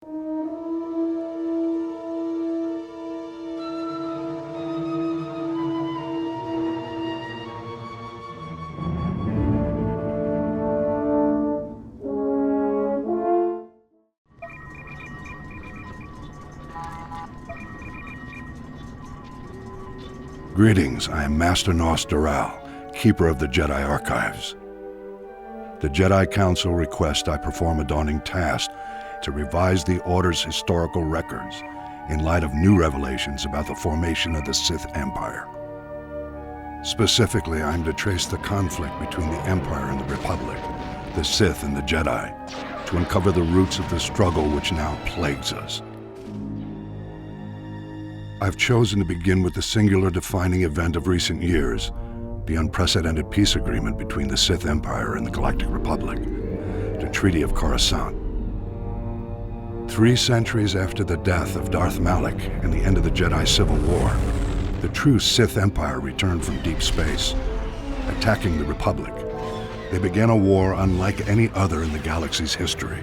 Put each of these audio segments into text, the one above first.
Greetings, I am Master Nos Doral, Keeper of the Jedi Archives. The Jedi Council requests I perform a daunting task to revise the Order's historical records in light of new revelations about the formation of the Sith Empire. Specifically, I am to trace the conflict between the Empire and the Republic, the Sith and the Jedi, to uncover the roots of the struggle which now plagues us. I've chosen to begin with the singular defining event of recent years, the unprecedented peace agreement between the Sith Empire and the Galactic Republic, the Treaty of Coruscant. 3 centuries after the death of Darth Malak and the end of the Jedi Civil War, the true Sith Empire returned from deep space, attacking the Republic. They began a war unlike any other in the galaxy's history.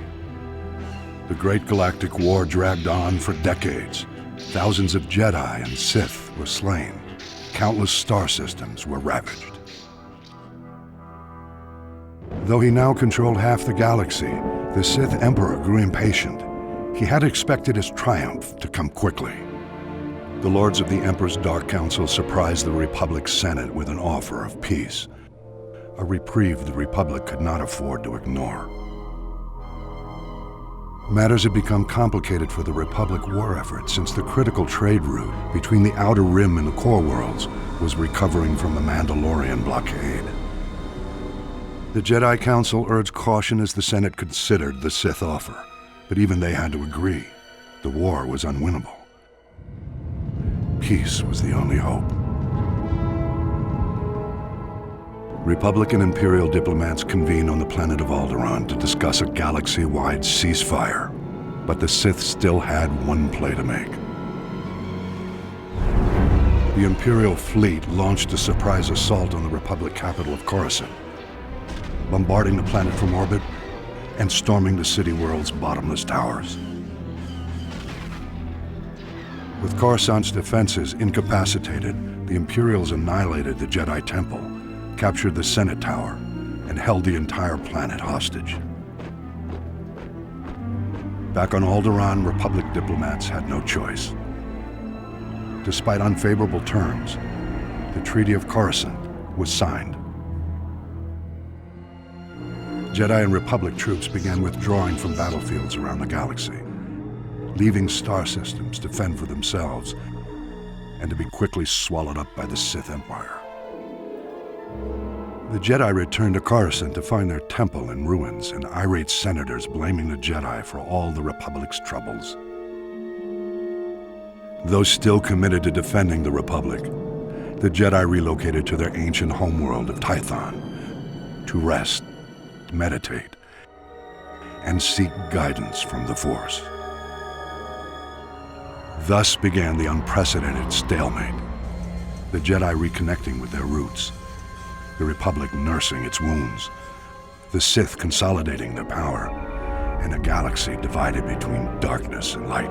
The Great Galactic War dragged on for decades. Thousands of Jedi and Sith were slain. Countless star systems were ravaged. Though he now controlled half the galaxy, the Sith Emperor grew impatient. He had expected his triumph to come quickly. The Lords of the Emperor's Dark Council surprised the Republic's Senate with an offer of peace, a reprieve the Republic could not afford to ignore. Matters had become complicated for the Republic war effort since the critical trade route between the Outer Rim and the Core Worlds was recovering from the Mandalorian blockade. The Jedi Council urged caution as the Senate considered the Sith offer, but even they had to agree. The war was unwinnable. Peace was the only hope. Republic and Imperial diplomats convened on the planet of Alderaan to discuss a galaxy-wide ceasefire, but the Sith still had one play to make. The Imperial fleet launched a surprise assault on the Republic capital of Coruscant, bombarding the planet from orbit and storming the city world's bottomless towers. With Coruscant's defenses incapacitated, the Imperials annihilated the Jedi Temple, captured the Senate Tower, and held the entire planet hostage. Back on Alderaan, Republic diplomats had no choice. Despite unfavorable terms, the Treaty of Coruscant was signed. Jedi and Republic troops began withdrawing from battlefields around the galaxy, leaving star systems to fend for themselves and to be quickly swallowed up by the Sith Empire. The Jedi returned to Coruscant to find their temple in ruins and irate senators blaming the Jedi for all the Republic's troubles. Those still committed to defending the Republic, the Jedi relocated to their ancient homeworld of Tython to rest, meditate, and seek guidance from the Force. Thus began the unprecedented stalemate, the Jedi reconnecting with their roots, the Republic nursing its wounds, the Sith consolidating their power, and a galaxy divided between darkness and light.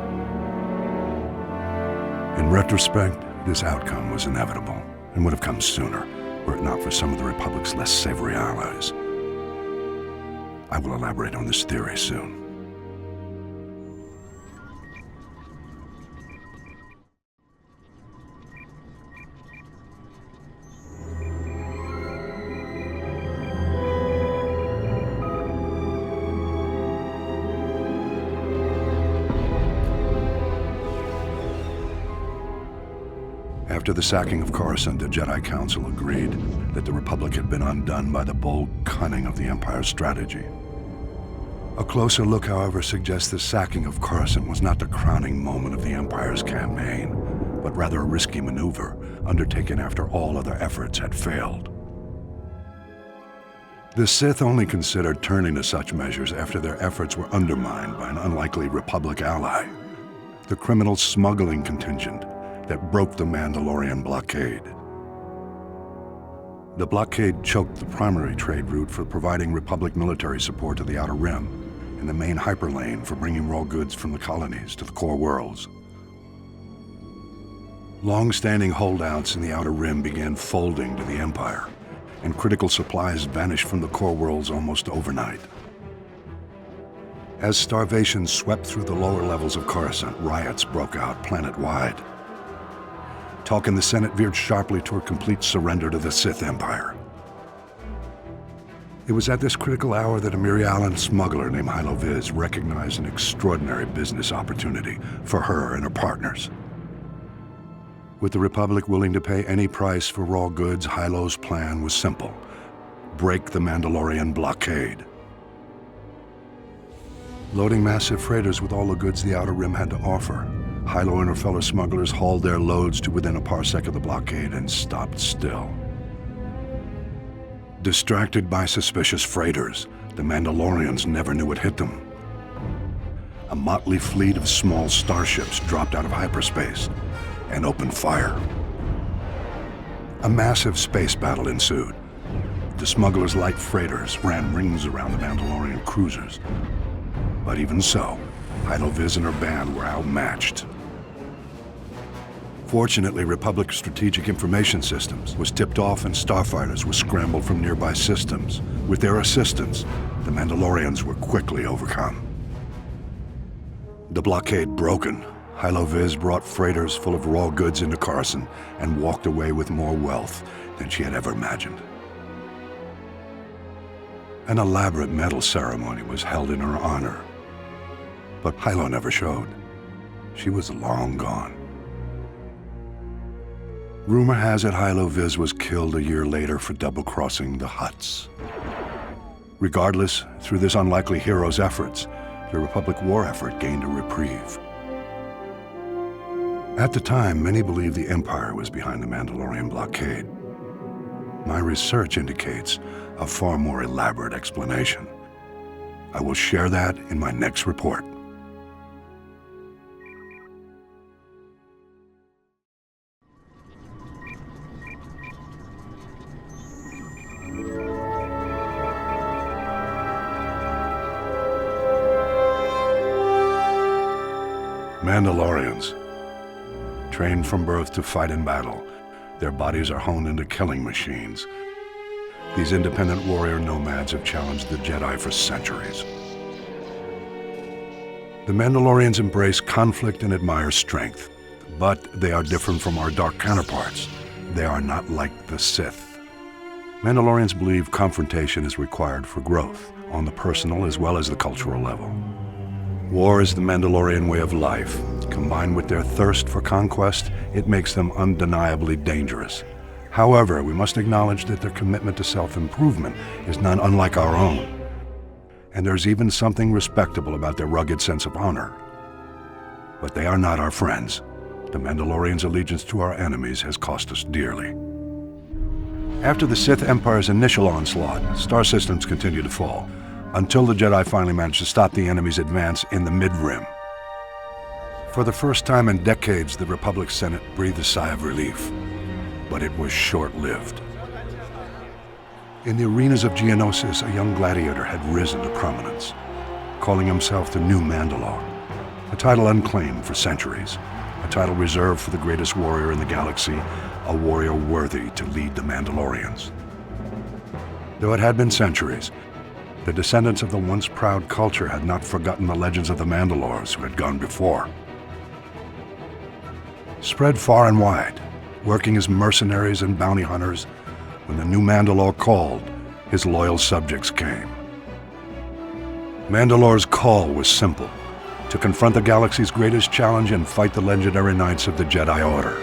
In retrospect, this outcome was inevitable and would have come sooner were it not for some of the Republic's less savory allies. I will elaborate on this theory soon. After the sacking of Coruscant, the Jedi Council agreed that the Republic had been undone by the bold cunning of the Empire's strategy. A closer look, however, suggests the sacking of Coruscant was not the crowning moment of the Empire's campaign, but rather a risky maneuver undertaken after all other efforts had failed. The Sith only considered turning to such measures after their efforts were undermined by an unlikely Republic ally, the criminal smuggling contingent that broke the Mandalorian blockade. The blockade choked the primary trade route for providing Republic military support to the Outer Rim and the main hyperlane for bringing raw goods from the colonies to the core worlds. Long-standing holdouts in the Outer Rim began folding to the Empire, and critical supplies vanished from the core worlds almost overnight. As starvation swept through the lower levels of Coruscant, riots broke out planet-wide. Talk in the Senate veered sharply toward complete surrender to the Sith Empire. It was at this critical hour that a Mirialan smuggler named Hylo Viz recognized an extraordinary business opportunity for her and her partners. With the Republic willing to pay any price for raw goods, Hylo's plan was simple: break the Mandalorian blockade. Loading massive freighters with all the goods the Outer Rim had to offer, Hylo and her fellow smugglers hauled their loads to within a parsec of the blockade and stopped still. Distracted by suspicious freighters, the Mandalorians never knew what hit them. A motley fleet of small starships dropped out of hyperspace and opened fire. A massive space battle ensued. The smugglers' light freighters ran rings around the Mandalorian cruisers. But even so, Hylo Viz and her band were outmatched. Fortunately, Republic Strategic Information Systems was tipped off and starfighters were scrambled from nearby systems. With their assistance, the Mandalorians were quickly overcome. The blockade broken, Hylo Viz brought freighters full of raw goods into Coruscant and walked away with more wealth than she had ever imagined. An elaborate medal ceremony was held in her honor, but Hylo never showed. She was long gone. Rumor has it Hylo Viz was killed a year later for double-crossing the Hutts. Regardless, through this unlikely hero's efforts, the Republic war effort gained a reprieve. At the time, many believed the Empire was behind the Mandalorian blockade. My research indicates a far more elaborate explanation. I will share that in my next report. Mandalorians, trained from birth to fight in battle, their bodies are honed into killing machines. These independent warrior nomads have challenged the Jedi for centuries. The Mandalorians embrace conflict and admire strength, but they are different from our dark counterparts. They are not like the Sith. Mandalorians believe confrontation is required for growth, on the personal as well as the cultural level. War is the Mandalorian way of life. Combined with their thirst for conquest, it makes them undeniably dangerous. However, we must acknowledge that their commitment to self-improvement is not unlike our own. And there's even something respectable about their rugged sense of honor. But they are not our friends. The Mandalorians' allegiance to our enemies has cost us dearly. After the Sith Empire's initial onslaught, star systems continued to fall, until the Jedi finally managed to stop the enemy's advance in the Mid-Rim. For the first time in decades, the Republic Senate breathed a sigh of relief, but it was short-lived. In the arenas of Geonosis, a young gladiator had risen to prominence, calling himself the New Mandalore, a title unclaimed for centuries, a title reserved for the greatest warrior in the galaxy, a warrior worthy to lead the Mandalorians. Though it had been centuries, the descendants of the once proud culture had not forgotten the legends of the Mandalores who had gone before. Spread far and wide, working as mercenaries and bounty hunters, when the new Mandalore called, his loyal subjects came. Mandalore's call was simple: to confront the galaxy's greatest challenge and fight the legendary knights of the Jedi Order.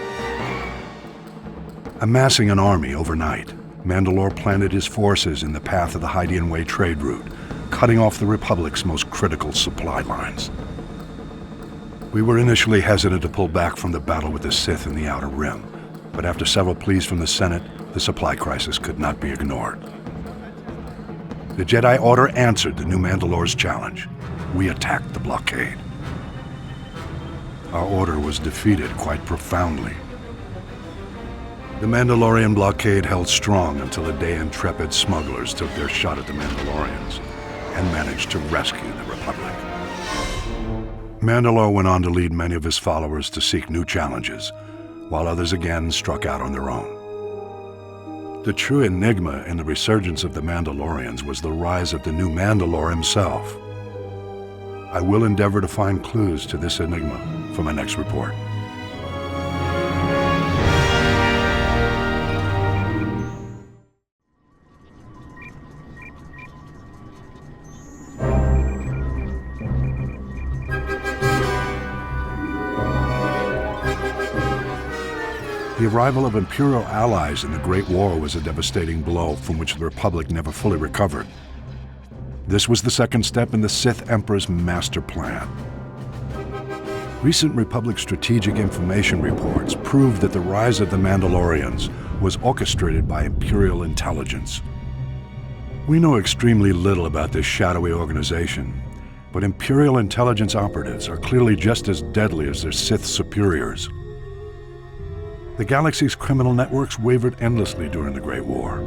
Amassing an army overnight, Mandalore planted his forces in the path of the Hydian Way trade route, cutting off the Republic's most critical supply lines. We were initially hesitant to pull back from the battle with the Sith in the Outer Rim, but after several pleas from the Senate, the supply crisis could not be ignored. The Jedi Order answered the new Mandalore's challenge. We attacked the blockade. Our order was defeated quite profoundly. The Mandalorian blockade held strong until a day intrepid smugglers took their shot at the Mandalorians. and managed to rescue the Republic. Mandalore went on to lead many of his followers to seek new challenges, while others again struck out on their own. The true enigma in the resurgence of the Mandalorians was the rise of the new Mandalore himself. I will endeavor to find clues to this enigma for my next report. The arrival of Imperial allies in the Great War was a devastating blow from which the Republic never fully recovered. This was the second step in the Sith Emperor's master plan. Recent Republic strategic information reports proved that the rise of the Mandalorians was orchestrated by Imperial intelligence. We know extremely little about this shadowy organization, but Imperial intelligence operatives are clearly just as deadly as their Sith superiors. The galaxy's criminal networks wavered endlessly during the Great War,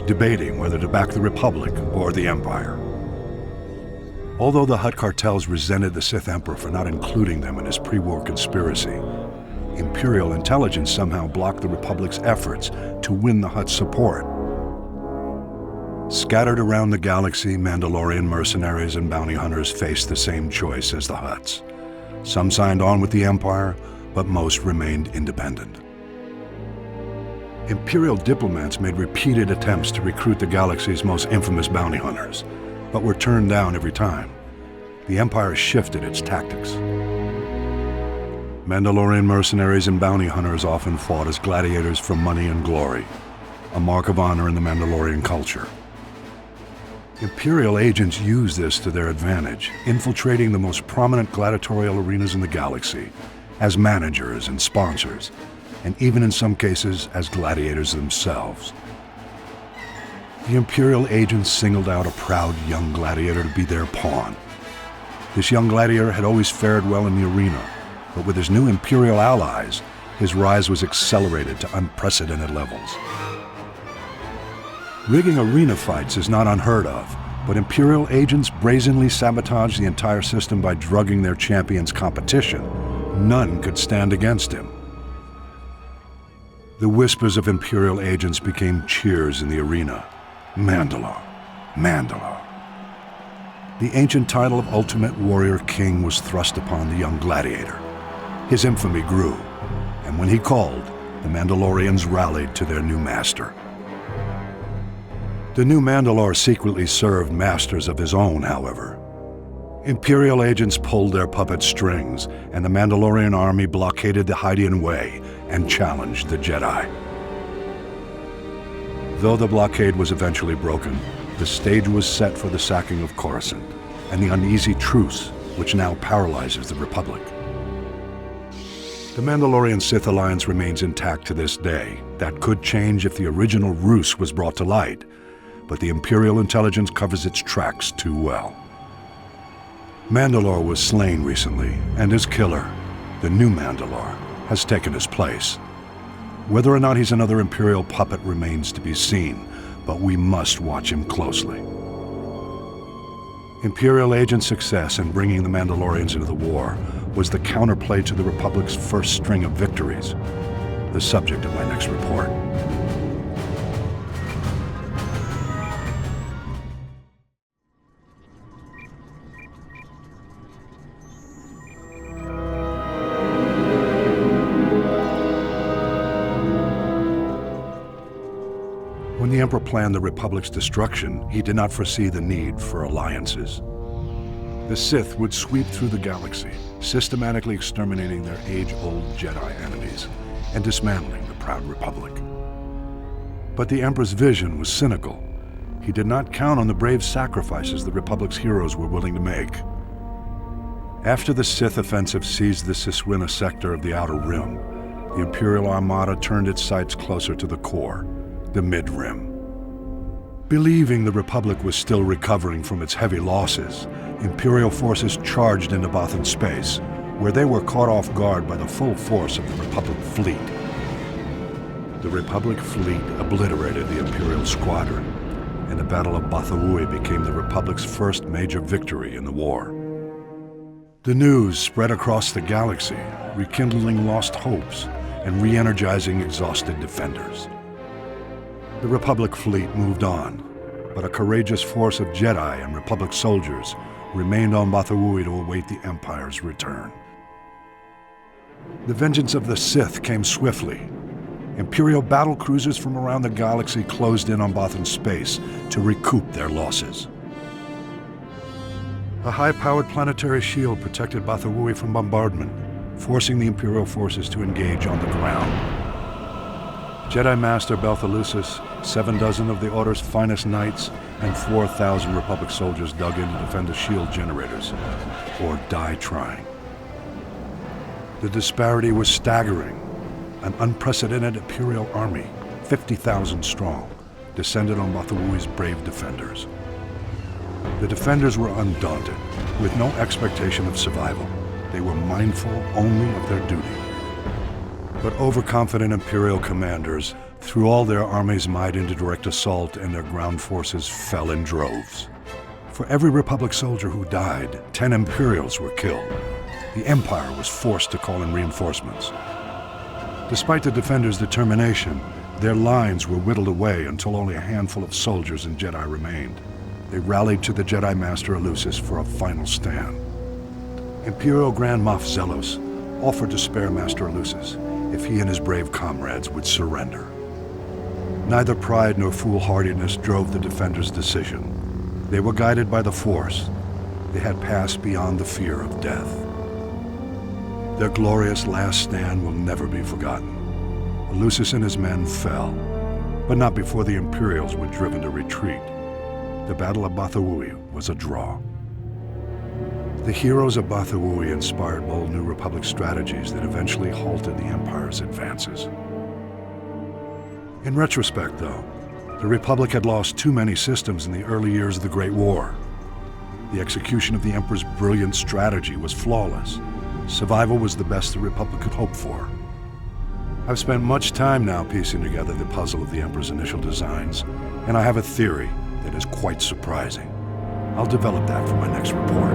debating whether to back the Republic or the Empire. Although the Hutt cartels resented the Sith Emperor for not including them in his pre-war conspiracy, Imperial intelligence somehow blocked the Republic's efforts to win the Hutt's support. Scattered around the galaxy, Mandalorian mercenaries and bounty hunters faced the same choice as the Hutts. Some signed on with the Empire, but most remained independent. Imperial diplomats made repeated attempts to recruit the galaxy's most infamous bounty hunters, but were turned down every time. The Empire shifted its tactics. Mandalorian mercenaries and bounty hunters often fought as gladiators for money and glory, a mark of honor in the Mandalorian culture. Imperial agents used this to their advantage, infiltrating the most prominent gladiatorial arenas in the galaxy as managers and sponsors, and even in some cases as gladiators themselves. The Imperial agents singled out a proud young gladiator to be their pawn. This young gladiator had always fared well in the arena, but with his new Imperial allies, his rise was accelerated to unprecedented levels. Rigging arena fights is not unheard of, but Imperial agents brazenly sabotaged the entire system by drugging their champion's competition. None could stand against him. The whispers of Imperial agents became cheers in the arena. Mandalore, Mandalore. The ancient title of Ultimate Warrior King was thrust upon the young gladiator. His infamy grew, and when he called, the Mandalorians rallied to their new master. The new Mandalore secretly served masters of his own, however. Imperial agents pulled their puppet strings, and the Mandalorian army blockaded the Hydian Way and challenged the Jedi. Though the blockade was eventually broken, the stage was set for the sacking of Coruscant and the uneasy truce which now paralyzes the Republic. The Mandalorian Sith alliance remains intact to this day. That could change if the original ruse was brought to light, but the Imperial intelligence covers its tracks too well. Mandalore was slain recently, and his killer, the new Mandalore, has taken his place. Whether or not he's another Imperial puppet remains to be seen, but we must watch him closely. Imperial agent success in bringing the Mandalorians into the war was the counterplay to the Republic's first string of victories, the subject of my next report. When the Emperor planned the Republic's destruction, he did not foresee the need for alliances. The Sith would sweep through the galaxy, systematically exterminating their age-old Jedi enemies and dismantling the proud Republic. But the Emperor's vision was cynical. He did not count on the brave sacrifices the Republic's heroes were willing to make. After the Sith offensive seized the Siswina sector of the Outer Rim, the Imperial Armada turned its sights closer to the core, the Mid-Rim. Believing the Republic was still recovering from its heavy losses, Imperial forces charged into Bothan space, where they were caught off guard by the full force of the Republic fleet. The Republic fleet obliterated the Imperial squadron, and the Battle of Bothawui became the Republic's first major victory in the war. The news spread across the galaxy, rekindling lost hopes and re-energizing exhausted defenders. The Republic fleet moved on, but a courageous force of Jedi and Republic soldiers remained on Bothawui to await the Empire's return. The vengeance of the Sith came swiftly. Imperial battle cruisers from around the galaxy closed in on Bothan space to recoup their losses. A high-powered planetary shield protected Bothawui from bombardment, forcing the Imperial forces to engage on the ground. Jedi Master Belthalusis, 7 dozen of the Order's finest knights, and 4,000 Republic soldiers dug in to defend the shield generators, or die trying. The disparity was staggering. An unprecedented Imperial army, 50,000 strong, descended on Bothawui's brave defenders. The defenders were undaunted, with no expectation of survival. They were mindful only of their duty. But overconfident Imperial commanders threw all their army's might into direct assault, and their ground forces fell in droves. For every Republic soldier who died, 10 Imperials were killed. The Empire was forced to call in reinforcements. Despite the defenders' determination, their lines were whittled away until only a handful of soldiers and Jedi remained. They rallied to the Jedi Master Elusis for a final stand. Imperial Grand Moff Zelos offered to spare Master Elusis if he and his brave comrades would surrender. Neither pride nor foolhardiness drove the defenders' decision. They were guided by the Force. They had passed beyond the fear of death. Their glorious last stand will never be forgotten. Elusis and his men fell, but not before the Imperials were driven to retreat. The Battle of Bothawui was a draw. The heroes of Bothawui inspired bold New Republic strategies that eventually halted the Empire's advances. In retrospect, though, the Republic had lost too many systems in the early years of the Great War. The execution of the Emperor's brilliant strategy was flawless. Survival was the best the Republic could hope for. I've spent much time now piecing together the puzzle of the Emperor's initial designs, and I have a theory that is quite surprising. I'll develop that for my next report.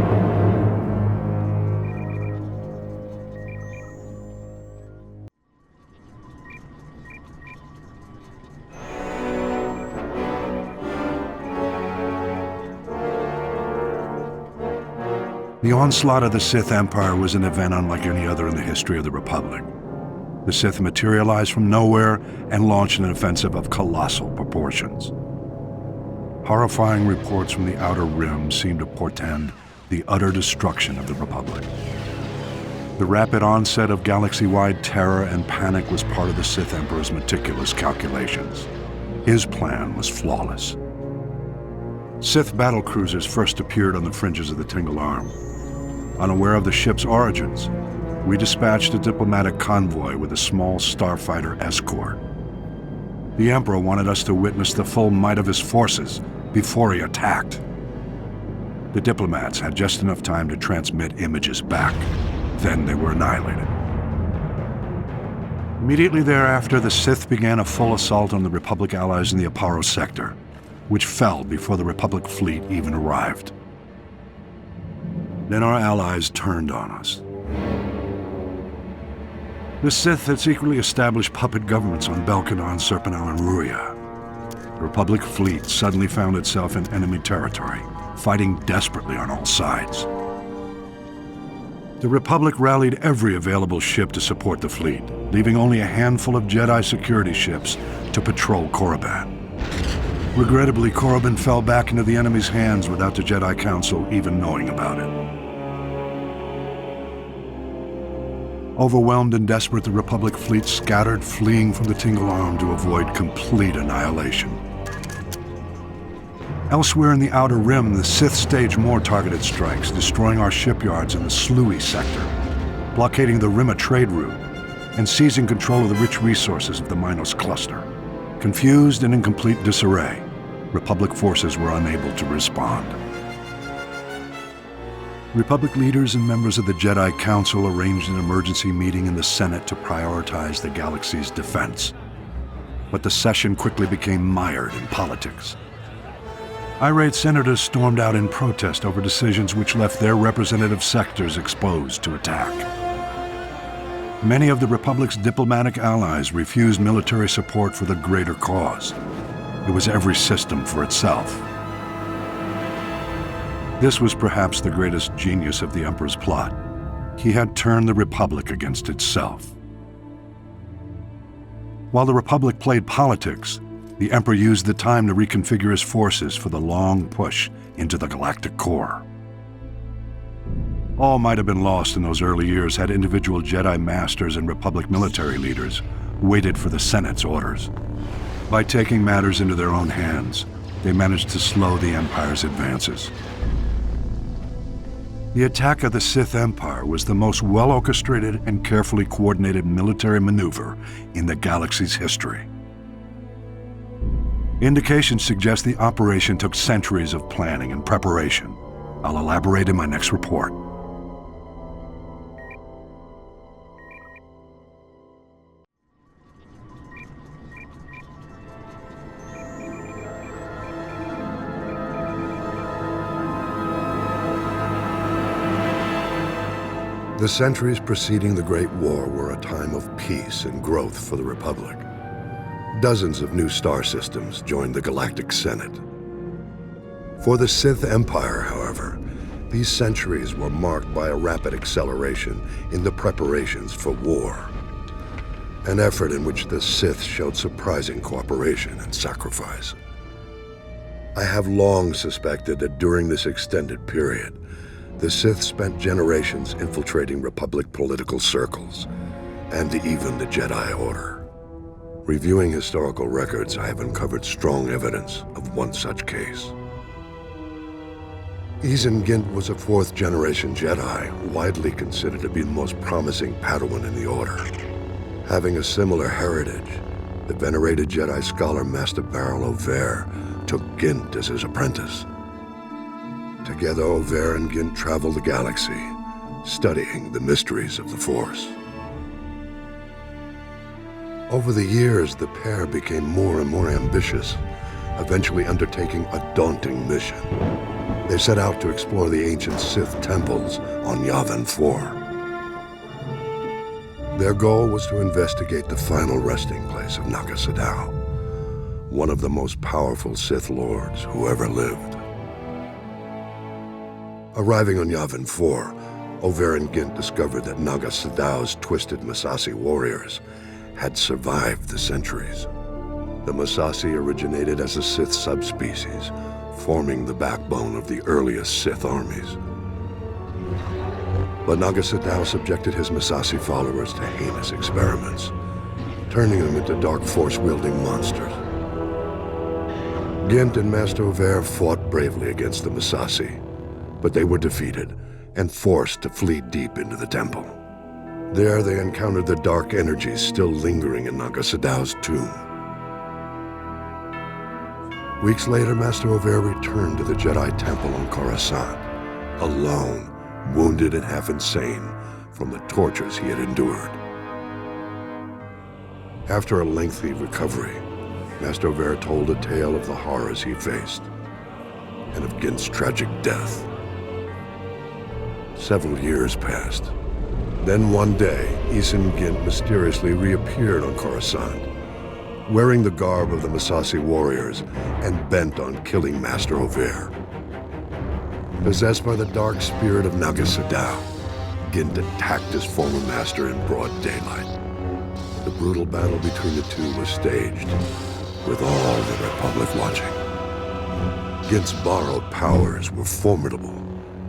The onslaught of the Sith Empire was an event unlike any other in the history of the Republic. The Sith materialized from nowhere and launched an offensive of colossal proportions. Horrifying reports from the Outer Rim seemed to portend the utter destruction of the Republic. The rapid onset of galaxy-wide terror and panic was part of the Sith Emperor's meticulous calculations. His plan was flawless. Sith battle cruisers first appeared on the fringes of the Tingle Arm. Unaware of the ship's origins, we dispatched a diplomatic convoy with a small starfighter escort. The Emperor wanted us to witness the full might of his forces before he attacked. The diplomats had just enough time to transmit images back. Then they were annihilated. Immediately thereafter, the Sith began a full assault on the Republic allies in the Aparo sector, which fell before the Republic fleet even arrived. Then our allies turned on us. The Sith had secretly established puppet governments on Belkadon, Serpenal, and Ruria. The Republic fleet suddenly found itself in enemy territory, fighting desperately on all sides. The Republic rallied every available ship to support the fleet, leaving only a handful of Jedi security ships to patrol Korriban. Regrettably, Korriban fell back into the enemy's hands without the Jedi Council even knowing about it. Overwhelmed and desperate, the Republic fleet scattered, fleeing from the Tingle Arm to avoid complete annihilation. Elsewhere in the Outer Rim, the Sith staged more targeted strikes, destroying our shipyards in the Sluy sector, blockading the Rimma trade route, and seizing control of the rich resources of the Minos cluster. Confused and in complete disarray, Republic forces were unable to respond. Republic leaders and members of the Jedi Council arranged an emergency meeting in the Senate to prioritize the galaxy's defense. But the session quickly became mired in politics. Irate senators stormed out in protest over decisions which left their representative sectors exposed to attack. Many of the Republic's diplomatic allies refused military support for the greater cause. It was every system for itself. This was perhaps the greatest genius of the Emperor's plot. He had turned the Republic against itself. While the Republic played politics, the Emperor used the time to reconfigure his forces for the long push into the galactic core. All might have been lost in those early years had individual Jedi Masters and Republic military leaders waited for the Senate's orders. By taking matters into their own hands, they managed to slow the Empire's advances. The attack of the Sith Empire was the most well-orchestrated and carefully coordinated military maneuver in the galaxy's history. Indications suggest the operation took centuries of planning and preparation. I'll elaborate in my next report. The centuries preceding the Great War were a time of peace and growth for the Republic. Dozens of new star systems joined the Galactic Senate. For the Sith Empire, however, these centuries were marked by a rapid acceleration in the preparations for war, an effort in which the Sith showed surprising cooperation and sacrifice. I have long suspected that during this extended period, the Sith spent generations infiltrating Republic political circles, and even the Jedi Order. Reviewing historical records, I have uncovered strong evidence of one such case. Ezar Kun was a fourth-generation Jedi, widely considered to be the most promising Padawan in the Order. Having a similar heritage, the venerated Jedi scholar Master Baral Over took Gint as his apprentice. Together, Over and Gint traveled the galaxy, studying the mysteries of the Force. Over the years, the pair became more and more ambitious, eventually undertaking a daunting mission. They set out to explore the ancient Sith temples on Yavin 4. Their goal was to investigate the final resting place of Naga Sadow, one of the most powerful Sith Lords who ever lived. Arriving on Yavin 4, Over and Gint discovered that Naga Sadow's twisted Massassi warriors had survived the centuries. The Massassi originated as a Sith subspecies, forming the backbone of the earliest Sith armies. But Naga Sadow subjected his Massassi followers to heinous experiments, turning them into dark force-wielding monsters. Gint and Master Over fought bravely against the Massassi, but they were defeated and forced to flee deep into the temple. There they encountered the dark energies still lingering in Naga Sadow's tomb. Weeks later, Master Over returned to the Jedi Temple on Coruscant, alone, wounded and half insane from the tortures he had endured. After a lengthy recovery, Master Over told a tale of the horrors he faced and of Gint's tragic death. Several years passed. Then one day, Ezar Kun mysteriously reappeared on Coruscant, wearing the garb of the Massassi warriors and bent on killing Master Over. Possessed by the dark spirit of Naga Sadow, Gint attacked his former master in broad daylight. The brutal battle between the two was staged, with all the Republic watching. Gint's borrowed powers were formidable,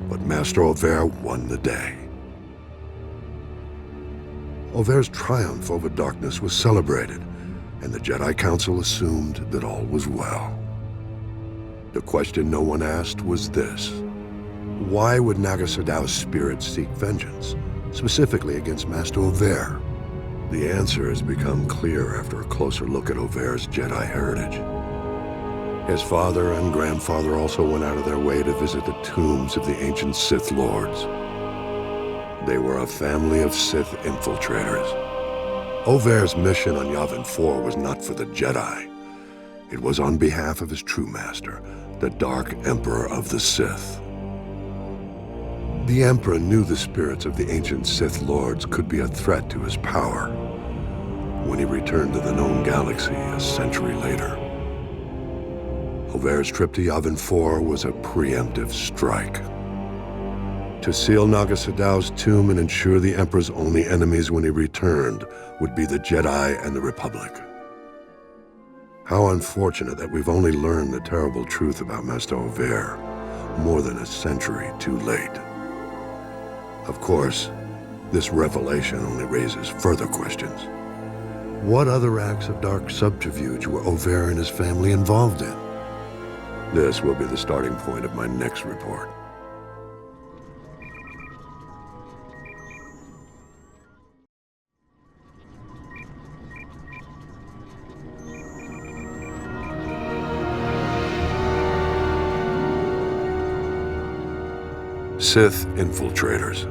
but Master Over won the day. Over's triumph over darkness was celebrated, and the Jedi Council assumed that all was well. The question no one asked was this: why would Naga Sadow's spirit seek vengeance, specifically against Master Over? The answer has become clear after a closer look at Over's Jedi heritage. His father and grandfather also went out of their way to visit the tombs of the ancient Sith Lords. They were a family of Sith infiltrators. Over's mission on Yavin 4 was not for the Jedi. It was on behalf of his true master, the Dark Emperor of the Sith. The Emperor knew the spirits of the ancient Sith Lords could be a threat to his power when he returned to the known galaxy a century later. Ovair's trip to Yavin 4 was a preemptive strike. To seal Naga Sadow's tomb and ensure the Emperor's only enemies when he returned would be the Jedi and the Republic. How unfortunate that we've only learned the terrible truth about Master Ovair more than a century too late. Of course, this revelation only raises further questions. What other acts of dark subterfuge were Ovair and his family involved in? This will be the starting point of my next report. Sith infiltrators.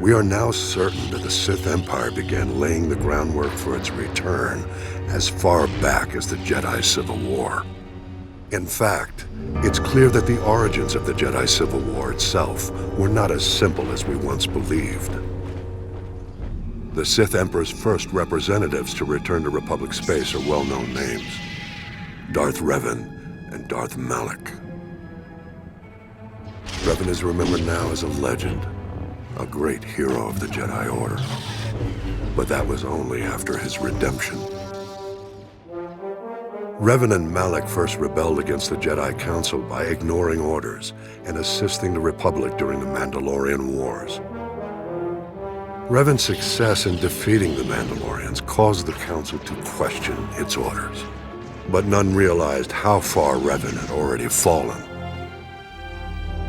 We are now certain that the Sith Empire began laying the groundwork for its return as far back as the Jedi Civil War. In fact, it's clear that the origins of the Jedi Civil War itself were not as simple as we once believed. The Sith Emperor's first representatives to return to Republic space are well-known names: Darth Revan and Darth Malak. Revan is remembered now as a legend, a great hero of the Jedi Order. But that was only after his redemption. Revan and Malak first rebelled against the Jedi Council by ignoring orders and assisting the Republic during the Mandalorian Wars. Revan's success in defeating the Mandalorians caused the Council to question its orders, but none realized how far Revan had already fallen.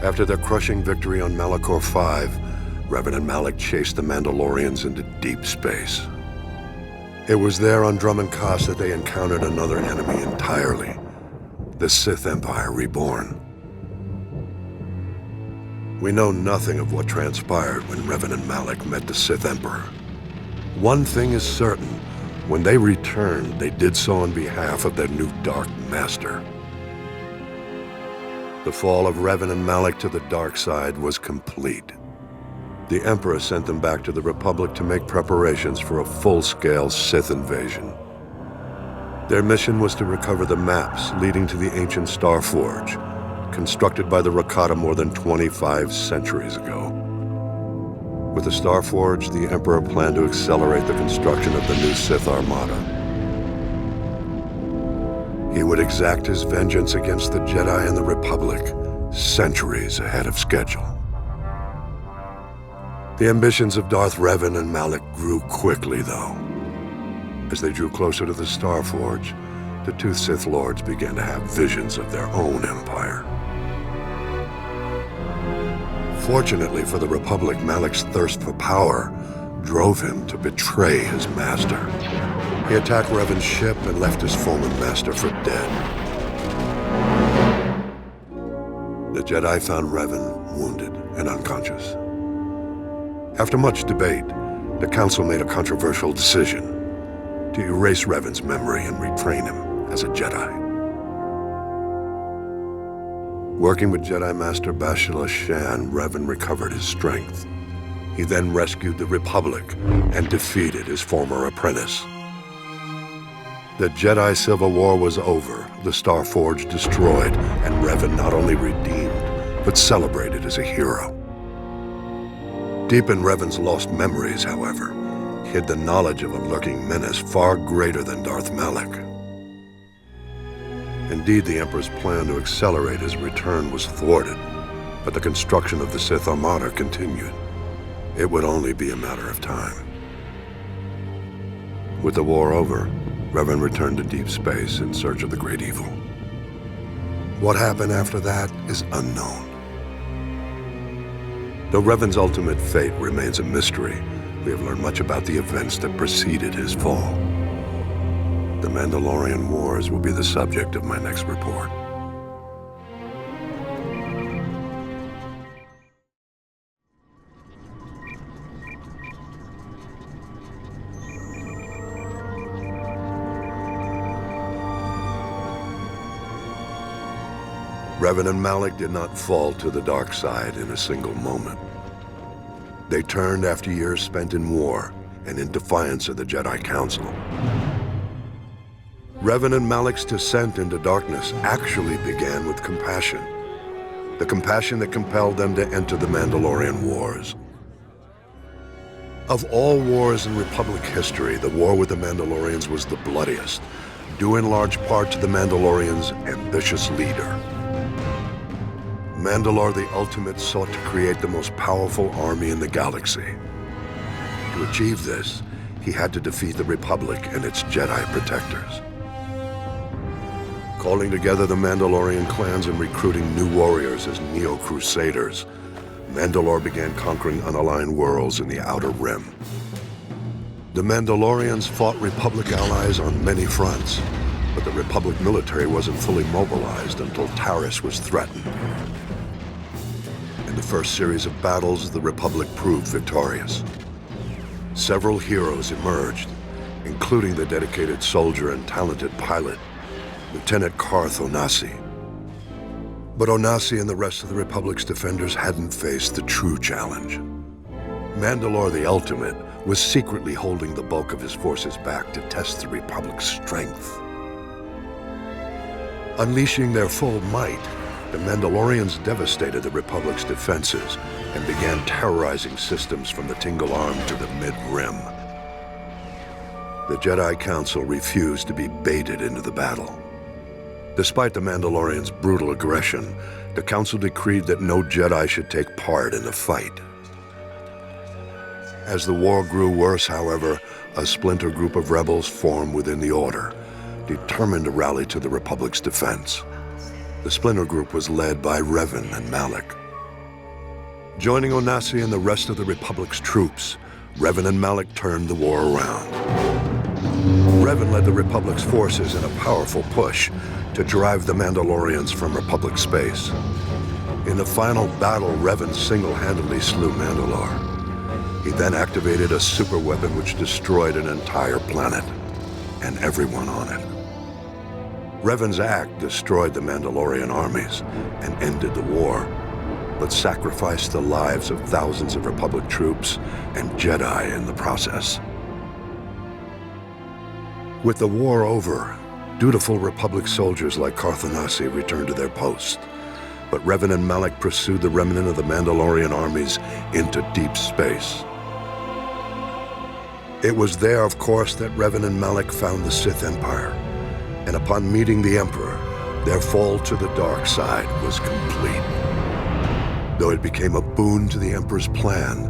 After their crushing victory on Malachor V, Revan and Malak chased the Mandalorians into deep space. It was there on Drum and Kos that they encountered another enemy entirely, the Sith Empire reborn. We know nothing of what transpired when Revan and Malak met the Sith Emperor. One thing is certain: when they returned, they did so on behalf of their new Dark Master. The fall of Revan and Malak to the dark side was complete. The Emperor sent them back to the Republic to make preparations for a full-scale Sith invasion. Their mission was to recover the maps leading to the ancient Star Forge, constructed by the Rakata more than 25 centuries ago. With the Star Forge, the Emperor planned to accelerate the construction of the new Sith Armada. He would exact his vengeance against the Jedi and the Republic centuries ahead of schedule. The ambitions of Darth Revan and Malak grew quickly, though. As they drew closer to the Star Forge, the two Sith Lords began to have visions of their own empire. Fortunately for the Republic, Malak's thirst for power drove him to betray his master. He attacked Revan's ship and left his former master for dead. The Jedi found Revan wounded and unconscious. After much debate, the Council made a controversial decision to erase Revan's memory and retrain him as a Jedi. Working with Jedi Master Bashila Shan, Revan recovered his strength. He then rescued the Republic and defeated his former apprentice. The Jedi Civil War was over, the Star Forge destroyed, and Revan not only redeemed, but celebrated as a hero. Deep in Revan's lost memories, however, hid the knowledge of a lurking menace far greater than Darth Malak. Indeed, the Emperor's plan to accelerate his return was thwarted, but the construction of the Sith Armada continued. It would only be a matter of time. With the war over, Revan returned to deep space in search of the Great Evil. What happened after that is unknown. Though Revan's ultimate fate remains a mystery, we have learned much about the events that preceded his fall. The Mandalorian Wars will be the subject of my next report. Revan and Malak did not fall to the dark side in a single moment. They turned after years spent in war and in defiance of the Jedi Council. Revan and Malak's descent into darkness actually began with compassion. The compassion that compelled them to enter the Mandalorian Wars. Of all wars in Republic history, the war with the Mandalorians was the bloodiest, due in large part to the Mandalorians' ambitious leader. Mandalore the Ultimate sought to create the most powerful army in the galaxy. To achieve this, he had to defeat the Republic and its Jedi protectors. Calling together the Mandalorian clans and recruiting new warriors as Neo-Crusaders, Mandalore began conquering unaligned worlds in the Outer Rim. The Mandalorians fought Republic allies on many fronts, but the Republic military wasn't fully mobilized until Taris was threatened. In the first series of battles, the Republic proved victorious. Several heroes emerged, including the dedicated soldier and talented pilot, Lieutenant Carth Onasi. But Onasi and the rest of the Republic's defenders hadn't faced the true challenge. Mandalore the Ultimate was secretly holding the bulk of his forces back to test the Republic's strength. Unleashing their full might, the Mandalorians devastated the Republic's defenses and began terrorizing systems from the Tingle Arm to the Mid-Rim. The Jedi Council refused to be baited into the battle. Despite the Mandalorians' brutal aggression, the Council decreed that no Jedi should take part in the fight. As the war grew worse, however, a splinter group of rebels formed within the Order, determined to rally to the Republic's defense. The splinter group was led by Revan and Malak. Joining Onasi and the rest of the Republic's troops, Revan and Malak turned the war around. Revan led the Republic's forces in a powerful push to drive the Mandalorians from Republic space. In the final battle, Revan single-handedly slew Mandalore. He then activated a superweapon which destroyed an entire planet and everyone on it. Revan's act destroyed the Mandalorian armies and ended the war, but sacrificed the lives of thousands of Republic troops and Jedi in the process. With the war over, dutiful Republic soldiers like Carth Onasi returned to their post, but Revan and Malak pursued the remnant of the Mandalorian armies into deep space. It was there, of course, that Revan and Malak found the Sith Empire, and upon meeting the Emperor, their fall to the dark side was complete. Though it became a boon to the Emperor's plan,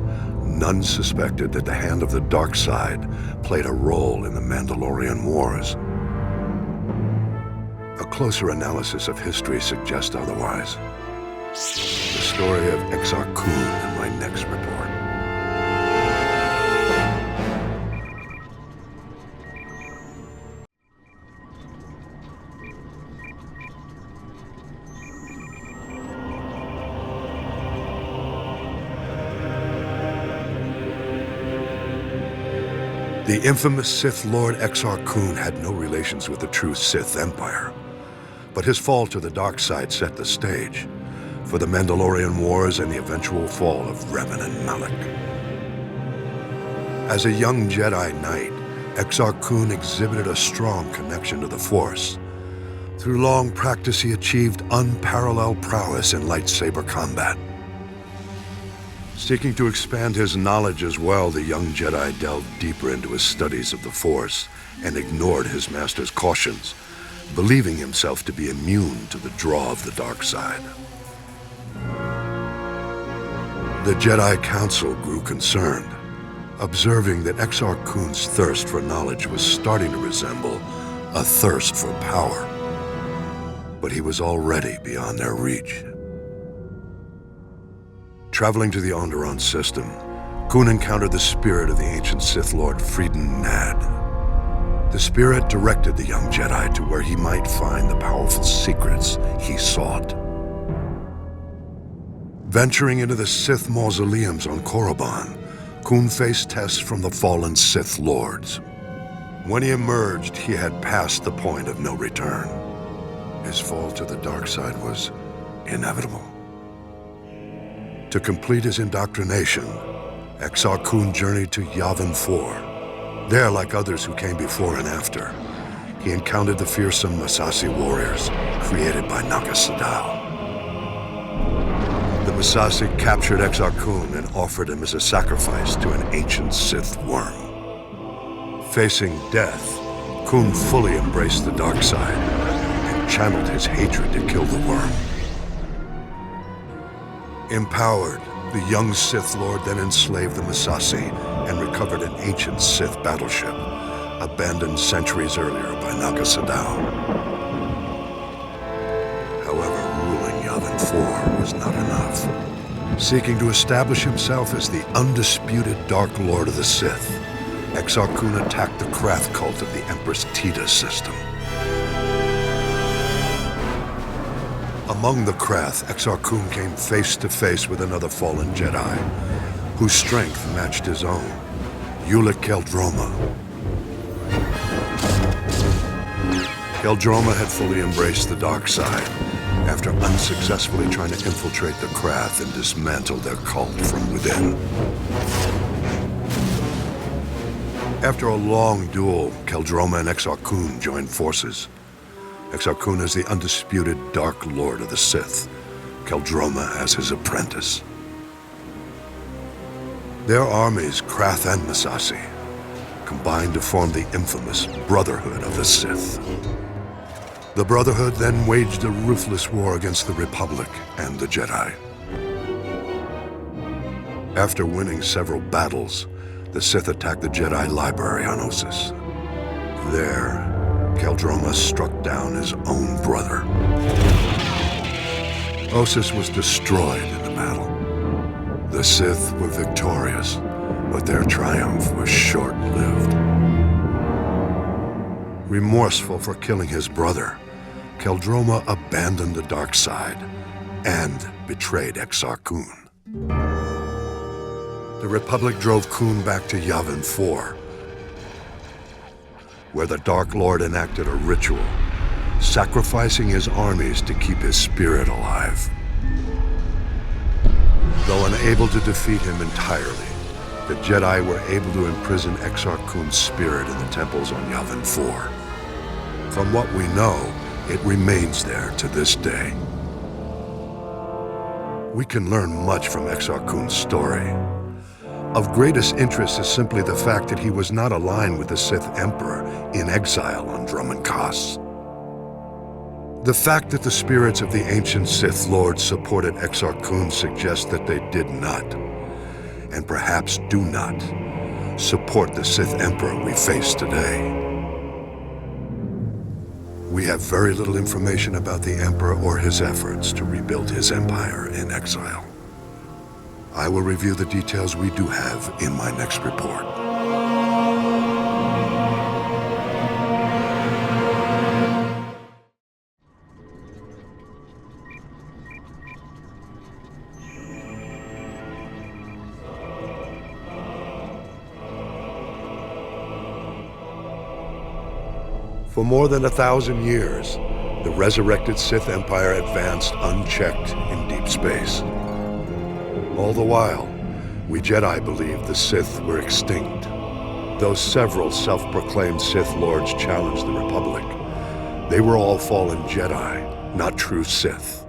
none suspected that the hand of the dark side played a role in the Mandalorian Wars. A closer analysis of history suggests otherwise. The story of Exar Kun in my next report. The infamous Sith Lord Exar Kun had no relations with the true Sith Empire, but his fall to the dark side set the stage for the Mandalorian Wars and the eventual fall of Revan and Malak. As a young Jedi Knight, Exar Kun exhibited a strong connection to the Force. Through long practice, he achieved unparalleled prowess in lightsaber combat. Seeking to expand his knowledge as well, the young Jedi delved deeper into his studies of the Force and ignored his master's cautions, believing himself to be immune to the draw of the dark side. The Jedi Council grew concerned, observing that Exar Kun's thirst for knowledge was starting to resemble a thirst for power. But he was already beyond their reach. Traveling to the Onderon system, Kun encountered the spirit of the ancient Sith Lord Freeden Nad. The spirit directed the young Jedi to where he might find the powerful secrets he sought. Venturing into the Sith mausoleums on Korriban, Kun faced tests from the fallen Sith Lords. When he emerged, he had passed the point of no return. His fall to the dark side was inevitable. To complete his indoctrination, Exar Kun journeyed to Yavin 4. There, like others who came before and after, he encountered the fearsome Massassi warriors created by Naga Sadow. The Massassi captured Exar Kun and offered him as a sacrifice to an ancient Sith worm. Facing death, Kun fully embraced the dark side and channeled his hatred to kill the worm. Empowered, the young Sith Lord then enslaved the Massassi and recovered an ancient Sith battleship, abandoned centuries earlier by Naga Sadow. However, ruling Yavin 4 was not enough. Seeking to establish himself as the undisputed Dark Lord of the Sith, Exar Kun attacked the Krath cult of the Empress Tita system. Among the Krath, Exar Kun came face to face with another fallen Jedi, whose strength matched his own, Ulic Qel-Droma. Qel-Droma had fully embraced the dark side after unsuccessfully trying to infiltrate the Krath and dismantle their cult from within. After a long duel, Qel-Droma and Exar Kun joined forces. Exar Kun is the undisputed Dark Lord of the Sith, Qel-Droma as his apprentice. Their armies, Krath and Massassi, combined to form the infamous Brotherhood of the Sith. The Brotherhood then waged a ruthless war against the Republic and the Jedi. After winning several battles, the Sith attacked the Jedi library on Ossus. There, Qel-Droma struck down his own brother. Ossus was destroyed in the battle. The Sith were victorious, but their triumph was short-lived. Remorseful for killing his brother, Qel-Droma abandoned the dark side and betrayed Exar Kun. The Republic drove Kun back to Yavin 4, where the Dark Lord enacted a ritual, sacrificing his armies to keep his spirit alive. Though unable to defeat him entirely, the Jedi were able to imprison Exar Kun's spirit in the temples on Yavin 4. From what we know, it remains there to this day. We can learn much from Exar Kun's story. Of greatest interest is simply the fact that he was not aligned with the Sith Emperor in exile on Dromund Kaas. The fact that the spirits of the ancient Sith Lords supported Exar Kun suggests that they did not, and perhaps do not, support the Sith Emperor we face today. We have very little information about the Emperor or his efforts to rebuild his empire in exile. I will review the details we do have in my next report. For more than 1,000 years, the resurrected Sith Empire advanced unchecked in deep space. All the while, we Jedi believed the Sith were extinct. Though several self-proclaimed Sith Lords challenged the Republic, they were all fallen Jedi, not true Sith.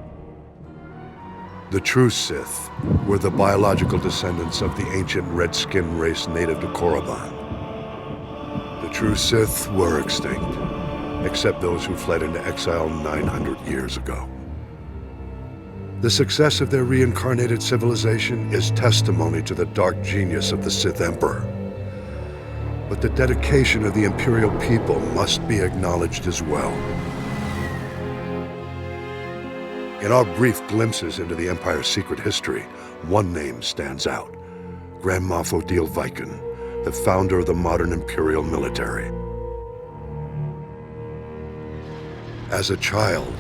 The true Sith were the biological descendants of the ancient red-skinned race native to Korriban. The true Sith were extinct, except those who fled into exile 900 years ago. The success of their reincarnated civilization is testimony to the dark genius of the Sith Emperor. But the dedication of the Imperial people must be acknowledged as well. In our brief glimpses into the Empire's secret history, one name stands out: Grand Moff Odile Viken, the founder of the modern Imperial military. As a child,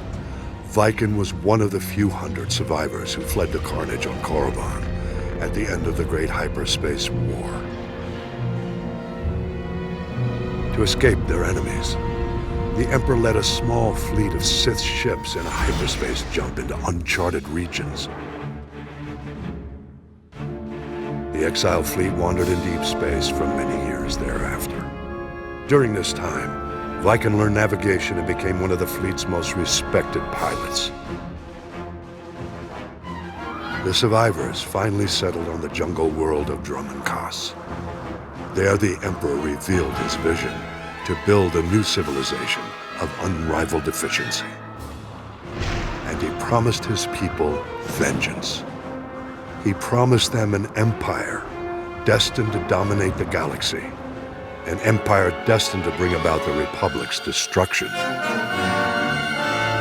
Viken was one of the few hundred survivors who fled the carnage on Korriban at the end of the Great Hyperspace War. To escape their enemies, the Emperor led a small fleet of Sith ships in a hyperspace jump into uncharted regions. The exile fleet wandered in deep space for many years thereafter. During this time, Viken learned navigation and became one of the fleet's most respected pilots. The survivors finally settled on the jungle world of Dromund Kaas. There, the Emperor revealed his vision to build a new civilization of unrivaled efficiency. And he promised his people vengeance. He promised them an empire destined to dominate the galaxy, an empire destined to bring about the Republic's destruction.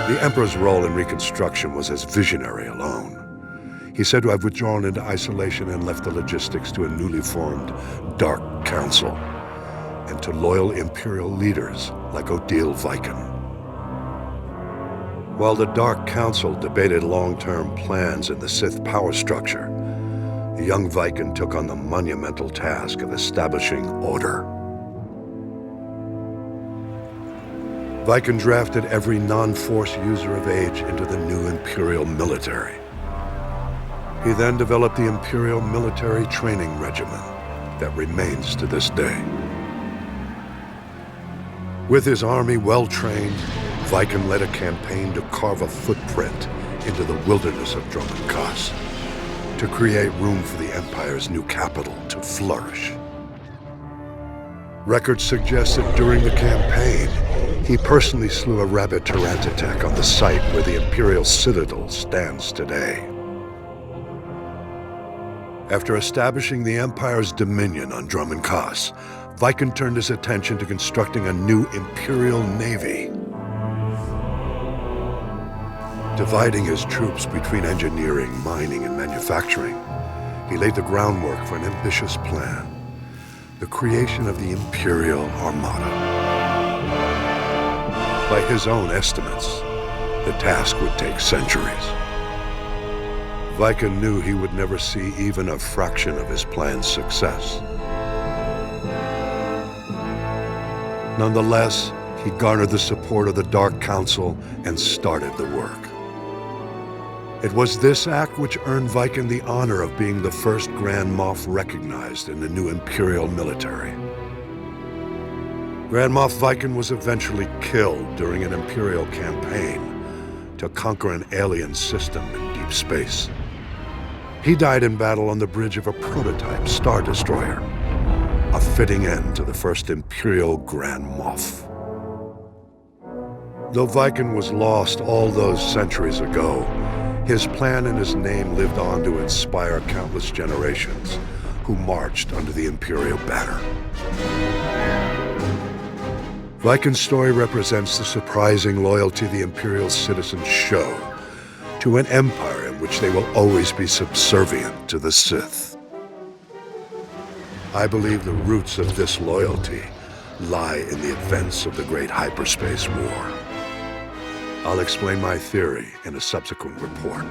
The Emperor's role in Reconstruction was as visionary alone. He said to have withdrawn into isolation and left the logistics to a newly formed Dark Council and to loyal Imperial leaders like Odile Viken. While the Dark Council debated long-term plans in the Sith power structure, the young Viken took on the monumental task of establishing order. Viken drafted every non-Force user of age into the new Imperial military. He then developed the Imperial Military Training Regimen that remains to this day. With his army well-trained, Viken led a campaign to carve a footprint into the wilderness of Dromund Kaas, to create room for the Empire's new capital to flourish. Records suggest that during the campaign, he personally slew a rabid Tyrantatek on the site where the Imperial Citadel stands today. After establishing the Empire's dominion on Dromund Kaas, Viken turned his attention to constructing a new Imperial Navy. Dividing his troops between engineering, mining, and manufacturing, he laid the groundwork for an ambitious plan, the creation of the Imperial Armada. By his own estimates, the task would take centuries. Viken knew he would never see even a fraction of his plan's success. Nonetheless, he garnered the support of the Dark Council and started the work. It was this act which earned Viken the honor of being the first Grand Moff recognized in the new Imperial military. Grand Moff Viken was eventually killed during an Imperial campaign to conquer an alien system in deep space. He died in battle on the bridge of a prototype Star Destroyer, a fitting end to the first Imperial Grand Moff. Though Viken was lost all those centuries ago, his plan and his name lived on to inspire countless generations who marched under the Imperial banner. Viken's story represents the surprising loyalty the Imperial citizens show to an empire in which they will always be subservient to the Sith. I believe the roots of this loyalty lie in the events of the Great Hyperspace War. I'll explain my theory in a subsequent report.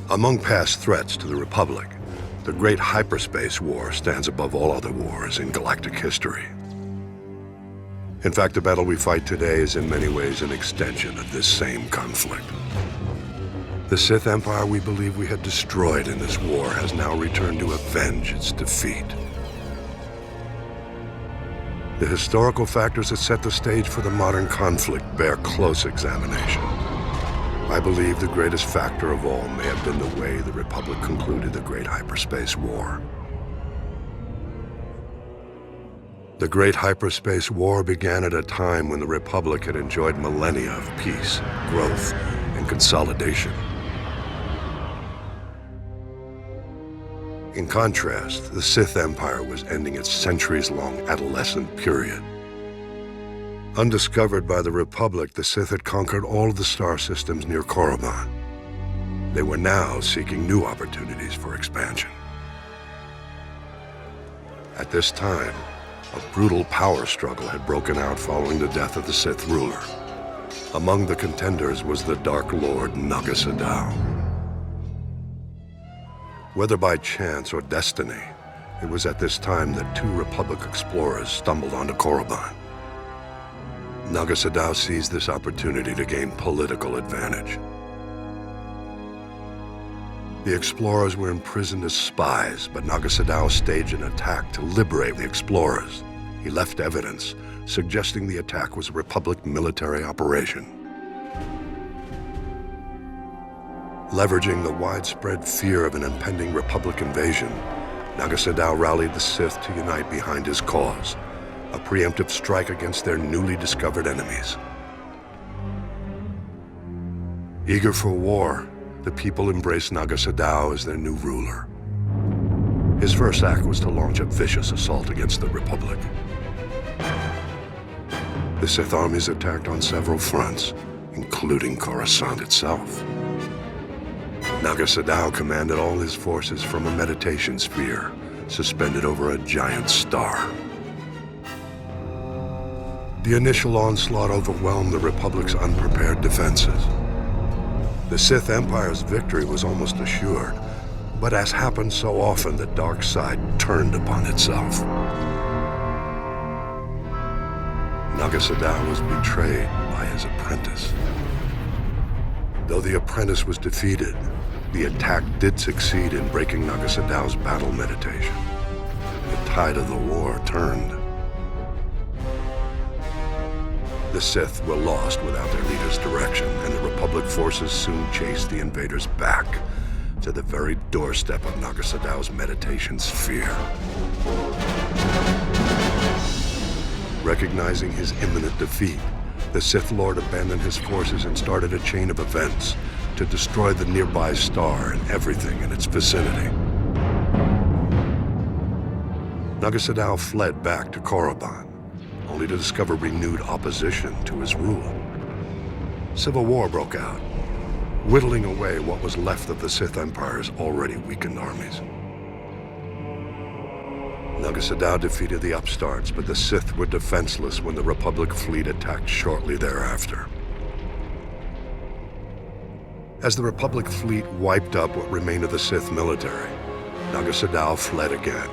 Among past threats to the Republic, the Great Hyperspace War stands above all other wars in galactic history. In fact, the battle we fight today is in many ways an extension of this same conflict. The Sith Empire we believe we had destroyed in this war has now returned to avenge its defeat. The historical factors that set the stage for the modern conflict bear close examination. I believe the greatest factor of all may have been the way the Republic concluded the Great Hyperspace War. The Great Hyperspace War began at a time when the Republic had enjoyed millennia of peace, growth, and consolidation. In contrast, the Sith Empire was ending its centuries-long adolescent period. Undiscovered by the Republic, the Sith had conquered all of the star systems near Korriban. They were now seeking new opportunities for expansion. At this time, A brutal power struggle had broken out following the death of the Sith ruler. Among the contenders was the Dark Lord Naga Sadow. Whether by chance or destiny, it was at this time that two Republic explorers stumbled onto Korriban. Naga Sadow seized this opportunity to gain political advantage. The explorers were imprisoned as spies, but Naga Sadow staged an attack to liberate the explorers. He left evidence, suggesting the attack was a Republic military operation. Leveraging the widespread fear of an impending Republic invasion, Naga Sadow rallied the Sith to unite behind his cause, a preemptive strike against their newly discovered enemies. Eager for war, the people embraced Naga Sadow as their new ruler. His first act was to launch a vicious assault against the Republic. The Sith armies attacked on several fronts, including Coruscant itself. Naga Sadow commanded all his forces from a meditation sphere suspended over a giant star. The initial onslaught overwhelmed the Republic's unprepared defenses. The Sith Empire's victory was almost assured, but as happened so often, the dark side turned upon itself. Naga Sadow was betrayed by his apprentice. Though the apprentice was defeated, the attack did succeed in breaking Naga Sadow's battle meditation. The tide of the war turned. The Sith were lost without their leader's direction, and the Republic forces soon chased the invaders back to the very doorstep of Naga Sadow's meditation sphere. Recognizing his imminent defeat, the Sith Lord abandoned his forces and started a chain of events to destroy the nearby star and everything in its vicinity. Naga Sadow fled back to Korriban, only to discover renewed opposition to his rule. Civil war broke out, whittling away what was left of the Sith Empire's already weakened armies. Naga Sadow defeated the upstarts, but the Sith were defenseless when the Republic fleet attacked shortly thereafter. As the Republic fleet wiped up what remained of the Sith military, Naga Sadow fled again,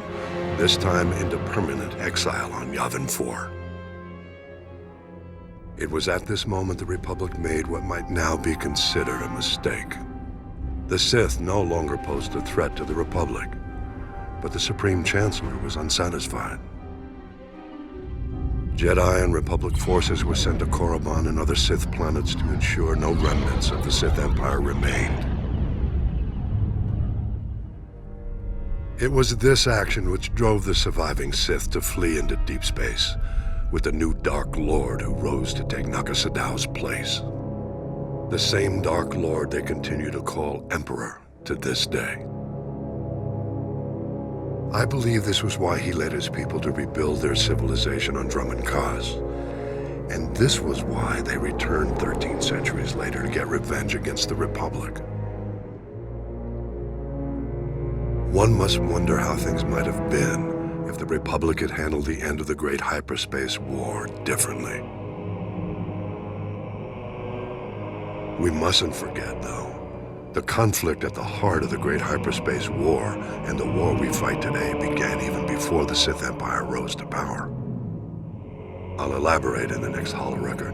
this time into permanent exile on Yavin 4. It was at this moment the Republic made what might now be considered a mistake. The Sith no longer posed a threat to the Republic, but the Supreme Chancellor was unsatisfied. Jedi and Republic forces were sent to Korriban and other Sith planets to ensure no remnants of the Sith Empire remained. It was this action which drove the surviving Sith to flee into deep space, with the new Dark Lord who rose to take Naga Sadow's place. The same Dark Lord they continue to call Emperor to this day. I believe this was why he led his people to rebuild their civilization on Drummond Kaz. And this was why they returned 13 centuries later to get revenge against the Republic. One must wonder how things might have been if the Republic had handled the end of the Great Hyperspace War differently. We mustn't forget, though, the conflict at the heart of the Great Hyperspace War and the war we fight today began even before the Sith Empire rose to power. I'll elaborate in the next holo record.